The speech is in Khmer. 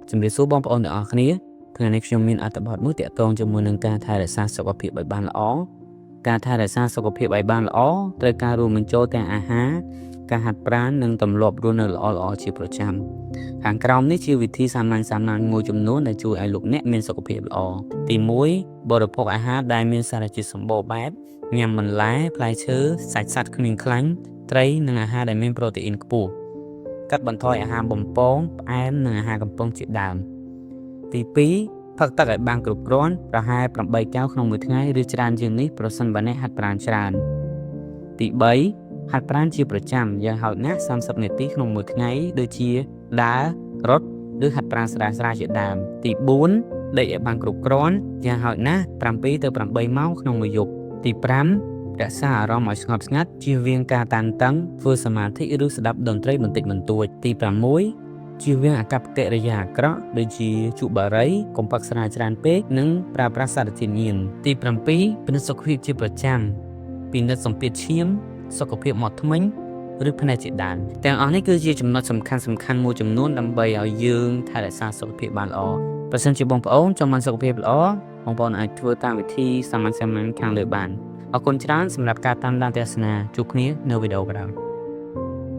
ជំរាបសួរបងប្អូនទាំងអស់គ្នាថ្ងៃនេះខ្ញុំមានអត្ថបទមួយទាក់ទងជាមួយនឹងការថែរក្សាសុខភាពឲ្យបានល្អការថែរក្សាសុខភាពឲ្យបានល្អត្រូវការរួមបញ្ចូលទាំងអាហារការហាត់ប្រាណនិងទម្លាប់រស់នៅល្អៗជាប្រចាំខាងក្រោមនេះជាវិធីសាមញ្ញមួយចំនួនដែលជួយឲ្យលោកអ្នកមានសុខភាពល្អទី1បរិភោគអាហារដែលមានសារជាតិសម្បូរបែបញ៉ាំបន្លែផ្លែឈើសាច់សត្វគ្មានខ្លាញ់ត្រីនិងអាហារដែលមានប្រូតេអ៊ីនខ្ពស់កាត់បន្ថយអាហារបំពងផ្អែមនិងអាហារកំប៉ុងជាដើមទី2ផឹកទឹកឲ្យបានគ្រប់គ្រាន់ប្រហែល8កែវក្នុងមួយថ្ងៃឬច្រើនជាងនេះប្រសិនបើអ្នកហាត់ប្រាណច្រើនទី3ហាត់ប្រាណជាប្រចាំយ៉ាងហោចណាស់30នាទីក្នុងមួយថ្ងៃដូចជាដើររត់ឬហាត់ប្រាណស្រាលៗជាដើមទី4ដេកឲ្យបានគ្រប់គ្រាន់យ៉ាងហោចណាស់7ទៅ8ម៉ោងក្នុងមួយយប់ទី5រក្សាអារម្មណ៍ឲ្យស្ងប់ស្ងាត់ជៀសវាងការតានតឹងធ្វើសមាធិឬស្ដាប់តន្ត្រីបន្តិចបន្តួចទី6ជៀសវាងអាកប្បកិរិយាអាក្រក់ដូចជាជក់បារីកុំផឹកស្រាច្រើនពេកនិងប្រើប្រាស់សារធាតុញៀនទី7ពិនិត្យសុខភាពជាប្រចាំពិនិត្យសម្ពាធឈាមសុខភាពមាត់ធ្មេញឬភ្នែកជាដើមទាំងអស់នេះគឺជាចំណុចសំខាន់មួយចំនួនដើម្បីឲ្យយើងថែរក្សាសុខភាពបានល្អប្រសិនជាបងប្អូនចង់បានសុខភាពល្អបងប្អូនអាចធ្វើតាមវិធីសាមញ្ញខាងលើបានអរគុណច្រើនសម្រាប់ការតាមដានទស្សនាជួបគ្នានៅវីដេអូក្រោយ